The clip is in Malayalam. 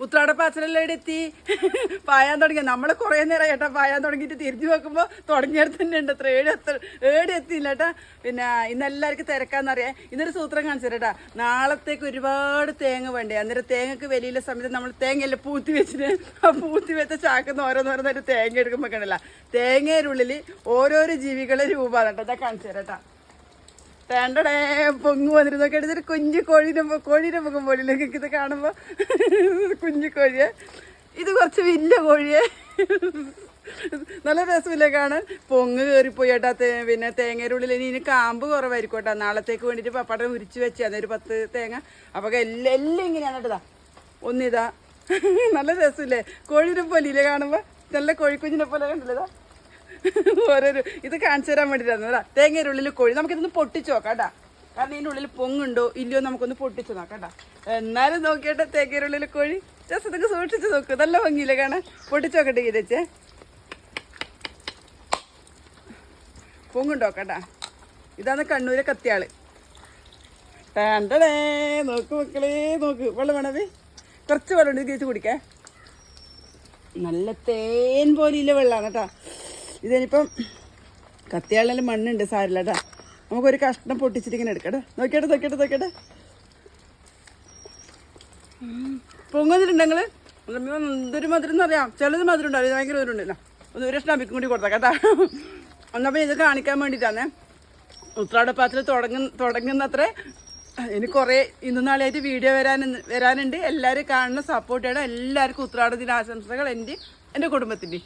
ഉത്രാടപ്പാച്ചലെല്ലാം ഇവിടെ എത്തി പായാൻ തുടങ്ങി. നമ്മൾ കുറേ നേരം ഏട്ടാ പായാൻ തുടങ്ങിയിട്ട് തിരിഞ്ഞു നോക്കുമ്പോൾ തുടങ്ങിയത് തന്നെ ഉണ്ട്. അത്ര ഏടി എത്തിയില്ല ഏട്ടാ. പിന്നെ ഇന്ന് എല്ലാവർക്കും തിരക്കാന്നറിയാം. ഇന്നൊരു സൂത്രം കാണിച്ചു തരാം കേട്ടാ. നാളത്തേക്ക് ഒരുപാട് തേങ്ങ വേണ്ടേ. അന്നേരം തേങ്ങക്ക് വലിയ സമയത്ത് നമ്മൾ തേങ്ങയെല്ലാം പൂത്തി വെച്ചിട്ട് ആ പൂത്തി വെച്ച ചാക്കുന്ന ഓരോന്നോരോന്നായിട്ട് തേങ്ങ എടുക്കുമ്പോൾ കണ്ടല്ല, തേങ്ങയുടെ ഉള്ളിൽ ഓരോരോ ജീവികളെ രൂപമാണ് കേട്ടോ. ഇതാ കാണിച്ചു തരാം കേട്ടാ. തേണ്ടടേ പൊങ്ങ് വന്നിരുന്നൊക്കെ എടുത്തിട്ട് കുഞ്ഞു കോഴീനെ പൊങ്ങും പോലിലേക്ക് ഇത് കാണുമ്പോൾ കുഞ്ഞു കോഴിയെ. ഇത് കുറച്ച് വലിയ കോഴിയെ. നല്ല രസമില്ലേ കാണാൻ. പൊങ്ങ് കയറിപ്പോയി കേട്ടാ. പിന്നെ തേങ്ങയുടെ ഉള്ളിൽ ഇനി കാമ്പ് കുറവായിരിക്കും കേട്ടോ. നാളത്തേക്ക് വേണ്ടിയിട്ട് പപ്പടം ഉരിച്ച് വെച്ച് അതൊരു 10 തേങ്ങ. അപ്പോൾ എല്ലാം ഇങ്ങനെയാണ് കേട്ടതാ. ഒന്നിതാ നല്ല രസമില്ലേ, കോഴീനെ പോലില്ലേ കാണുമ്പോൾ. നല്ല കോഴിക്കുഞ്ഞിനെ പോലെ കണ്ടില്ലതാ. ഓരോരോ ഇത് കാണിച്ചു തരാൻ വേണ്ടിയിട്ടാണ്. തേങ്ങയുടെ ഉള്ളിൽ കോഴി. നമുക്കിതൊന്ന് പൊട്ടിച്ച് നോക്കാം കേട്ടാ. കാരണം ഇതിൻ്റെ ഉള്ളിൽ പൊങ്ങുണ്ടോ ഇല്ലയോ നമുക്കൊന്ന് പൊട്ടിച്ച് നോക്കാം കേട്ടാ. എന്നാലും നോക്കിയിട്ട് തേങ്ങയുടെ ഉള്ളിൽ കോഴി രസത്തൊക്കെ സൂക്ഷിച്ച് നോക്കും. നല്ല ഭംഗിയില്ലേ കാണാൻ. പൊട്ടിച്ച് നോക്കട്ടെ ഇതേ പൊങ്ങുണ്ടോ കേട്ടാ. ഇതാണ് കണ്ണൂരെ കത്തിയാള്. ടേണ്ടടേ നോക്ക് മക്കളേ നോക്ക്. വെള്ളം വേണത് കുറച്ച് വെള്ളം ഉണ്ട് തിരിച്ച് കുടിക്കേ. നല്ല തേൻ പോലെയില്ല വെള്ളമാണ് കേട്ടോ. ഇതിനിപ്പം കത്തിയാളെല്ലാം മണ്ണുണ്ട്, സാരില്ല കേട്ടോ. നമുക്കൊരു കഷ്ണം പൊട്ടിച്ചിട്ട് ഇങ്ങനെ എടുക്കട്ടെ. നോക്കിയിട്ട് പൊങ്ങുന്നിട്ടുണ്ടെങ്കിൽ എന്തൊരു മധുരം എന്നറിയാം. ചിലത് മധുരം ഉണ്ടാവില്ല, ഭയങ്കര മധുരം ഉണ്ടല്ലോ. ഒന്ന് ഒരു കഷ്ണം അപ്പിക്കും കൂടി കൊടുത്താൽ കേട്ടോ. എന്നപ്പോൾ ഇത് കാണിക്കാൻ വേണ്ടിയിട്ടാണ്. ഉത്രാടപ്പാത്തിൽ തുടങ്ങുന്നത്രേ. എനിക്ക് കുറേ ഇന്നും നാളെയായിട്ട് വീഡിയോ വരാനുണ്ട്. എല്ലാവരും കാണുന്ന സപ്പോർട്ട് ചെയ്യണം. എല്ലാവർക്കും ഉത്രാട ദിനാശംസകൾ എൻ്റെ കുടുംബത്തിൻ്റെ.